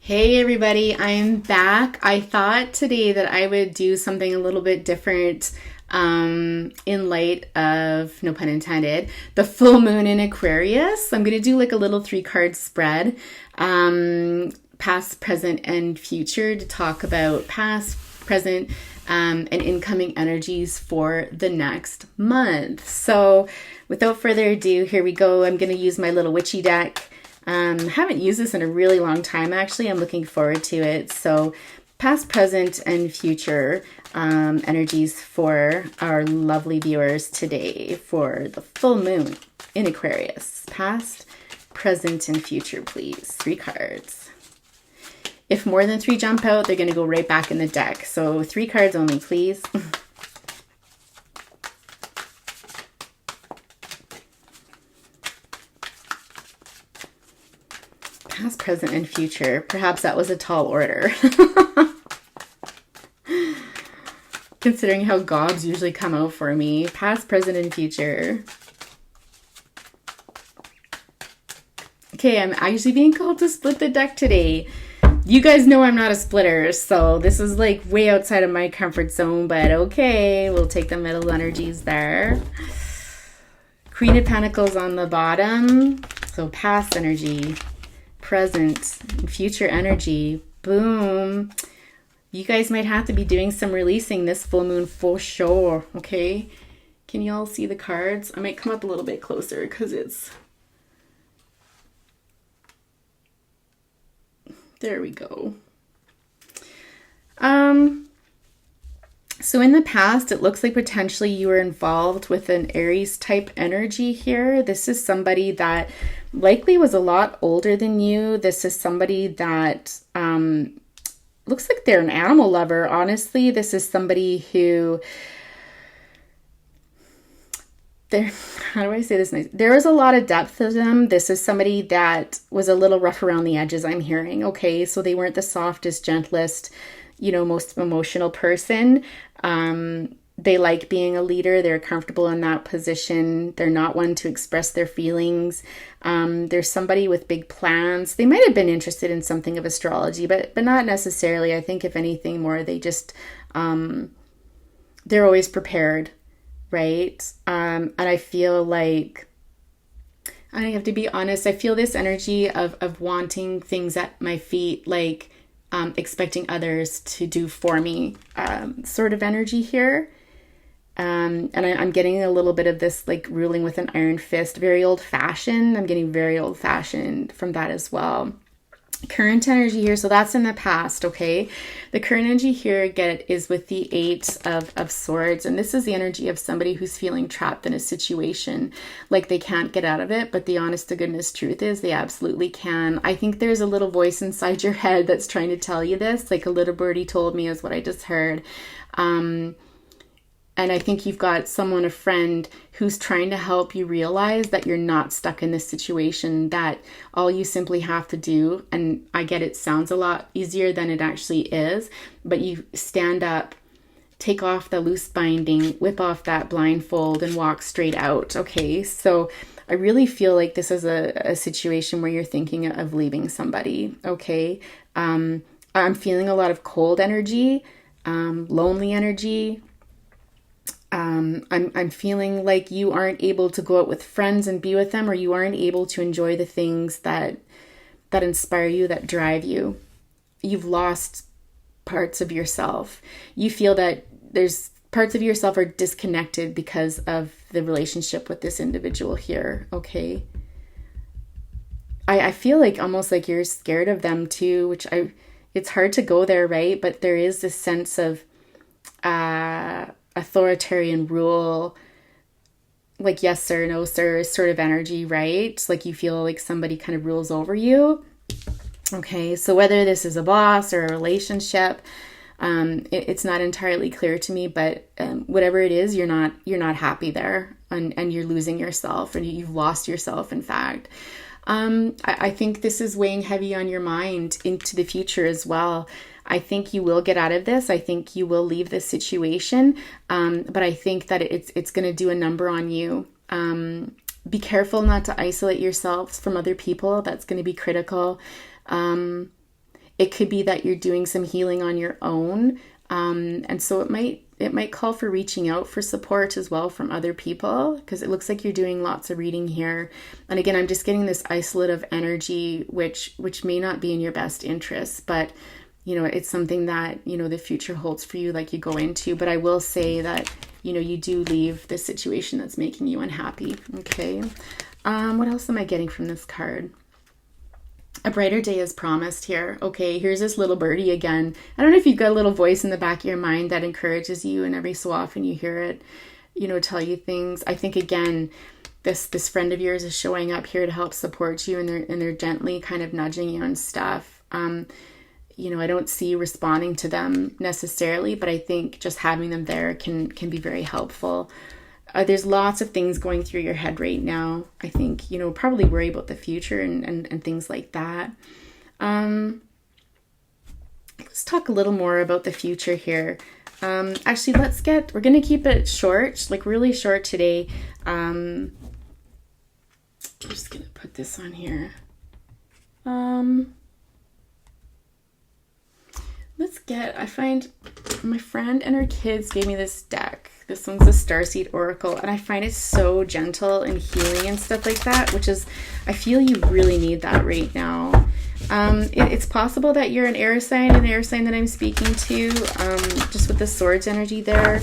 Hey everybody, I'm back. I thought today that I would do something a little bit different in light of, no pun intended, the full moon in Aquarius. I'm going to do like a little 3 card spread, past, present, and future to talk about past, present, and incoming energies for the next month. So without further ado, here we go. I'm going to use my little witchy deck. Haven't used this in a really long time, actually. I'm looking forward to it. So past, present, and future energies for our lovely viewers today for the full moon in Aquarius. Past, present, and future, please. 3 cards. If more than 3 jump out, they're going to go right back in the deck. So 3 cards only, please. Past, present, and future. Perhaps that was a tall order. Considering how gobs usually come out for me. Past, present, and future. Okay, I'm actually being called to split the deck today. You guys know I'm not a splitter, so this is like way outside of my comfort zone, but okay, we'll take the middle energies there. Queen of Pentacles on the bottom. So past energy. Present, future energy. Boom. You guys might have to be doing some releasing this full moon for sure. Okay. Can you all see the cards? I might come up a little bit closer because it's... There we go. So in the past, it looks like potentially you were involved with an Aries type energy here. This is somebody that likely was a lot older than you. This is somebody that looks like they're an animal lover. Honestly, this is somebody who... How do I say this nice? There is a lot of depth to them. This is somebody that was a little rough around the edges, I'm hearing. Okay, so they weren't the softest, gentlest, most emotional person. They like being a leader. They're comfortable in that position. They're not one to express their feelings. There's somebody with big plans. They might have been interested in something of astrology, but not necessarily. I think if anything more, they just, they're always prepared, right? And I feel like, I have to be honest, I feel this energy of wanting things at my feet, like expecting others to do for me, sort of energy here. And I'm getting a little bit of this like ruling with an iron fist, very old fashioned. I'm getting very old fashioned from that as well. Current energy here, so that's in the past, okay? The current energy here is with the 8 of Swords, and this is the energy of somebody who's feeling trapped in a situation, like they can't get out of it, but the honest to goodness truth is they absolutely can. I think there's a little voice inside your head that's trying to tell you this, like a little birdie told me is what I just heard. And I think you've got someone, a friend, who's trying to help you realize that you're not stuck in this situation, that all you simply have to do, and I get it sounds a lot easier than it actually is, but you stand up, take off the loose binding, whip off that blindfold, and walk straight out, okay? So I really feel like this is a situation where you're thinking of leaving somebody, okay? I'm feeling a lot of cold energy, lonely energy. I'm feeling like you aren't able to go out with friends and be with them, or you aren't able to enjoy the things that inspire you, that drive you. You've lost parts of yourself. You feel that there's parts of yourself are disconnected because of the relationship with this individual here, okay? I feel like almost like you're scared of them too, which it's hard to go there, right? But there is this sense of authoritarian rule, like yes sir, no sir sort of energy, right? Like you feel like somebody kind of rules over you. Okay, so whether this is a boss or a relationship, it's not entirely clear to me, but whatever it is, you're not happy there, and you're losing yourself, or you've lost yourself, in fact. I think this is weighing heavy on your mind into the future as well. I think you will get out of this. I think you will leave this situation. But I think that it's going to do a number on you. Be careful not to isolate yourselves from other people. That's going to be critical. It could be that you're doing some healing on your own. And so it might call for reaching out for support as well from other people, because it looks like you're doing lots of reading here. And again, I'm just getting this isolative energy, which may not be in your best interest, but it's something that, the future holds for you, like you go into. But I will say that, you do leave this situation that's making you unhappy. Okay. What else am I getting from this card? A brighter day is promised here. Okay, here's this little birdie again. I don't know if you've got a little voice in the back of your mind that encourages you, and every so often you hear it, tell you things. I think, again, this friend of yours is showing up here to help support you, and they're gently kind of nudging you and stuff. I don't see you responding to them necessarily, but I think just having them there can be very helpful. There's lots of things going through your head right now. I think, probably worry about the future and things like that. Let's talk a little more about the future here. Actually, we're going to keep it short, like really short today. I'm just going to put this on here. I find my friend and her kids gave me this deck. This one's a Starseed Oracle, and I find it so gentle and healing and stuff like that, I feel you really need that right now. It's possible that you're an air sign that I'm speaking to, just with the swords energy there,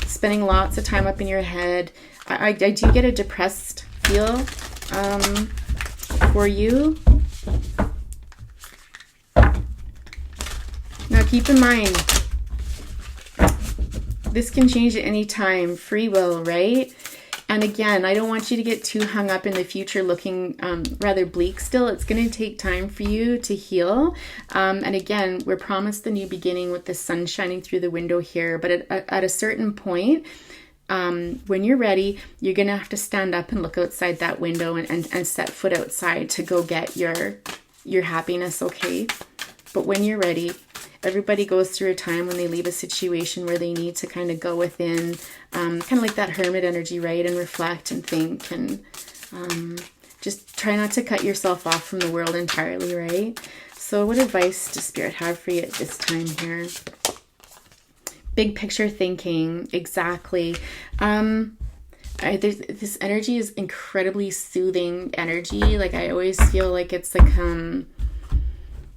spending lots of time up in your head. I do get a depressed feel for you. Now keep in mind, this can change at any time. Free will, right? And again, I don't want you to get too hung up in the future looking rather bleak still. It's going to take time for you to heal. And again, we're promised the new beginning with the sun shining through the window here. But at a certain point, when you're ready, you're going to have to stand up and look outside that window and set foot outside to go get your happiness, okay? But when you're ready, everybody goes through a time when they leave a situation where they need to kind of go within, kind of like that hermit energy, right? And reflect and think and just try not to cut yourself off from the world entirely, right? So what advice does Spirit have for you at this time here? Big picture thinking, exactly. This energy is incredibly soothing energy. Like I always feel like it's like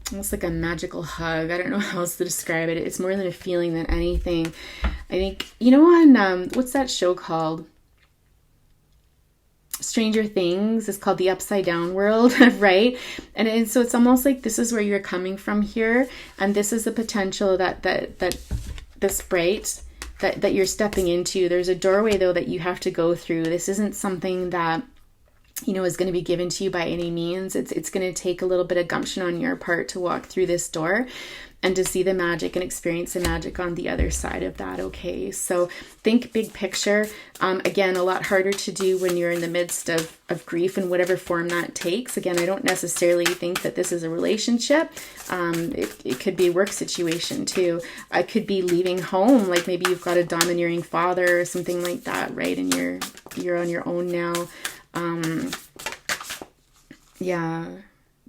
almost like a magical hug. I don't know how else to describe it. It's more than a feeling than anything. I think, on, what's that show called? Stranger Things. It's called The Upside Down World, right? And so it's almost like this is where you're coming from here. And this is the potential that this bright that you're stepping into. There's a doorway though that you have to go through. This isn't something that is going to be given to you by any means. It's going to take a little bit of gumption on your part to walk through this door and to see the magic and experience the magic on the other side of that, okay? So think big picture. Again, a lot harder to do when you're in the midst of grief in whatever form that takes. Again, I don't necessarily think that this is a relationship. It could be a work situation too. It could be leaving home, like maybe you've got a domineering father or something like that, right? And you're on your own now.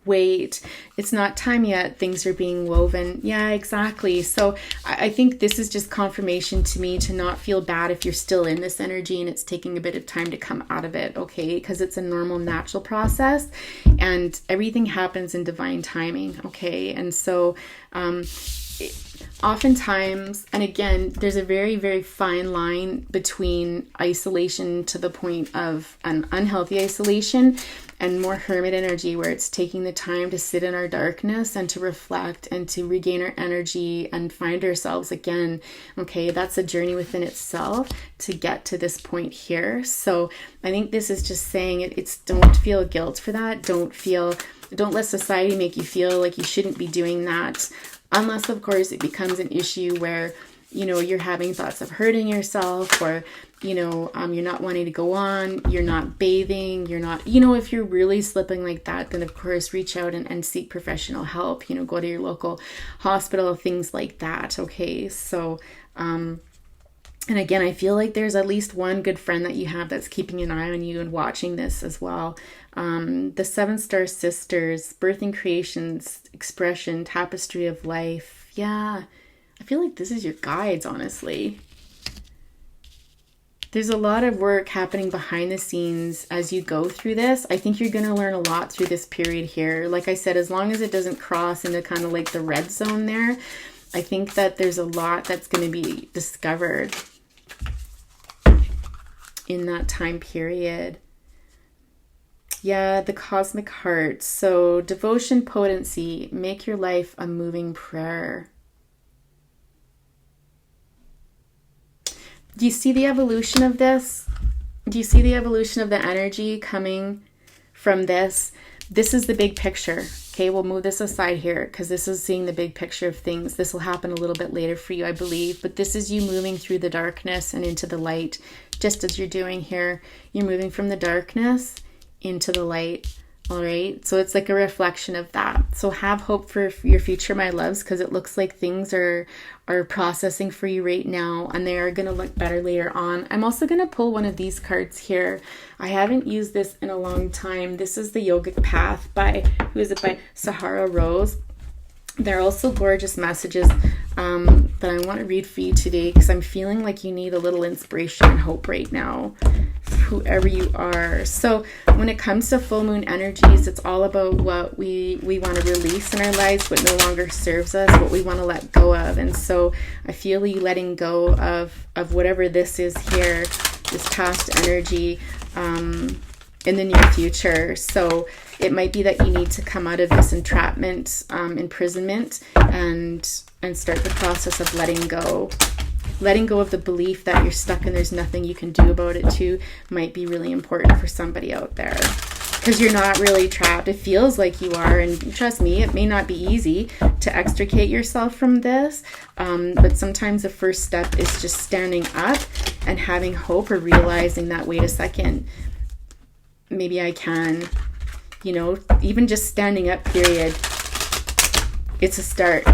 Wait, it's not time yet. Things are being woven. Yeah, exactly. So I think this is just confirmation to me to not feel bad if you're still in this energy and it's taking a bit of time to come out of it, okay? Because it's a normal, natural process and everything happens in divine timing, okay? And so, oftentimes, and again, there's a very, very fine line between isolation to the point of an unhealthy isolation and more hermit energy where it's taking the time to sit in our darkness and to reflect and to regain our energy and find ourselves again. Okay, that's a journey within itself to get to this point here. So I think this is just saying it's don't feel guilt for that. Don't let society make you feel like you shouldn't be doing that. Unless, of course, it becomes an issue where, you're having thoughts of hurting yourself or, you're not wanting to go on, you're not bathing, you're not, if you're really slipping like that, then of course, reach out and seek professional help, go to your local hospital, things like that. Okay. So, And again, I feel like there's at least one good friend that you have that's keeping an eye on you and watching this as well. The 7-star sisters, birthing creations, expression, tapestry of life. Yeah, I feel like this is your guides, honestly. There's a lot of work happening behind the scenes as you go through this. I think you're going to learn a lot through this period here. Like I said, as long as it doesn't cross into kind of like the red zone there, I think that there's a lot that's going to be discovered in that time period. Yeah, the cosmic heart. So devotion, potency, make your life a moving prayer. Do you see the evolution of this? Do you see the evolution of the energy coming from this? This is the big picture. Okay, we'll move this aside here because this is seeing the big picture of things. This will happen a little bit later for you, I believe. But this is you moving through the darkness and into the light, just as you're doing here. You're moving from the darkness into the light. All right, so it's like a reflection of that. So have hope for your future, my loves, because it looks like things are processing for you right now, and they are going to look better later on. I'm also going to pull one of these cards here. I haven't used this in a long time. This is the Yogic Path by, who is it by? Sahara Rose. They're also gorgeous messages that I want to read for you today because I'm feeling like you need a little inspiration and hope right now, whoever you are. So when it comes to full moon energies, it's all about what we want to release in our lives, what no longer serves us, what we want to let go of. And so I feel you letting go of whatever this is here, this past energy, in the near future. So it might be that you need to come out of this entrapment, imprisonment, and start the process of letting go. Letting go of the belief that you're stuck and there's nothing you can do about it too might be really important for somebody out there. Because you're not really trapped. It feels like you are, and trust me, it may not be easy to extricate yourself from this, but sometimes the first step is just standing up and having hope, or realizing that, wait a second, maybe I can, even just standing up, period. It's a start.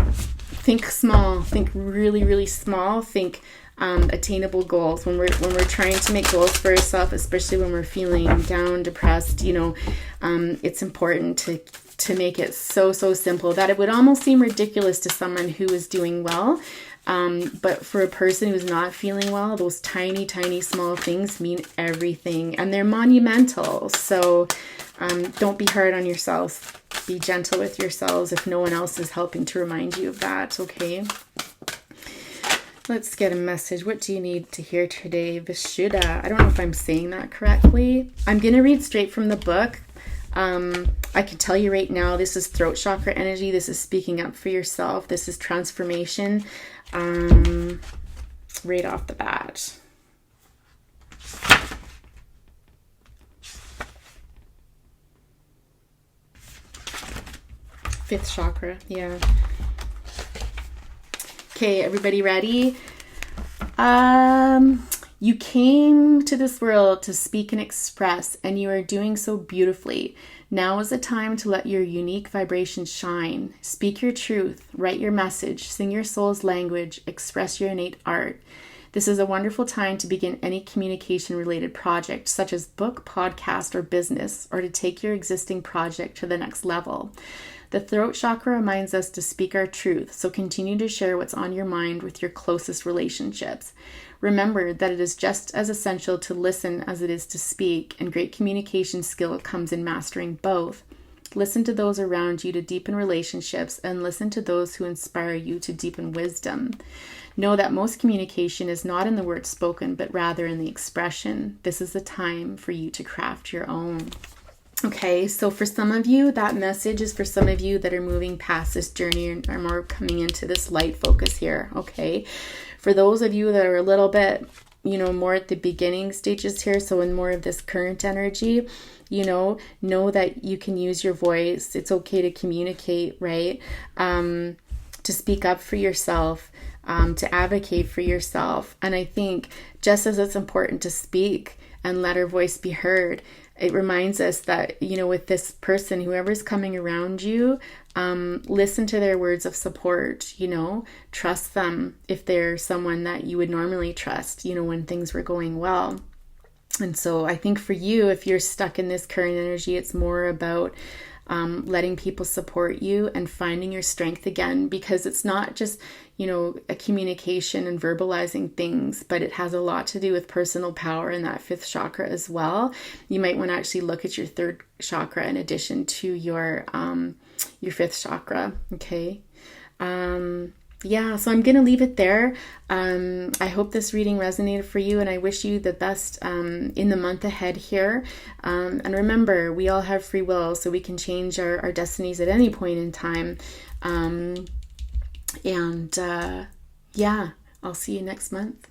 Think small, think really, really small, think attainable goals. When we're trying to make goals for ourselves, especially when we're feeling down, depressed, it's important to make it so simple that it would almost seem ridiculous to someone who is doing well. But for a person who's not feeling well, those tiny, small things mean everything, and they're monumental. So don't be hard on yourselves. Be gentle with yourselves if no one else is helping to remind you of that, okay? Let's get a message. What do you need to hear today? Vishuddha. I don't know if I'm saying that correctly. I'm going to read straight from the book. I can tell you right now, this is throat chakra energy. This is speaking up for yourself. This is transformation. Right off the bat. Fifth chakra, yeah. Okay, everybody ready? You came to this world to speak and express, and you are doing so beautifully. Now is the time to let your unique vibration shine. Speak your truth, write your message, sing your soul's language, express your innate art. This is a wonderful time to begin any communication-related project, such as book, podcast, or business, or to take your existing project to the next level. The throat chakra reminds us to speak our truth, so continue to share what's on your mind with your closest relationships. Remember that it is just as essential to listen as it is to speak, and great communication skill comes in mastering both. Listen to those around you to deepen relationships, and listen to those who inspire you to deepen wisdom. Know that most communication is not in the words spoken, but rather in the expression. This is the time for you to craft your own. Okay, so for some of you, that message is for some of you that are moving past this journey and are more coming into this light focus here, okay? For those of you that are a little bit, more at the beginning stages here, so in more of this current energy, know that you can use your voice. It's okay to communicate, right? To speak up for yourself, to advocate for yourself. And I think just as it's important to speak and let our voice be heard, it reminds us that, with this person, whoever's coming around you, listen to their words of support, trust them if they're someone that you would normally trust, when things were going well. And so I think for you, if you're stuck in this current energy, it's more about letting people support you and finding your strength again, because it's not just, a communication and verbalizing things, but it has a lot to do with personal power in that fifth chakra as well. You might want to actually look at your third chakra in addition to your fifth chakra. Okay. So I'm going to leave it there. I hope this reading resonated for you, and I wish you the best in the month ahead here. And remember, we all have free will, so we can change our destinies at any point in time. I'll see you next month.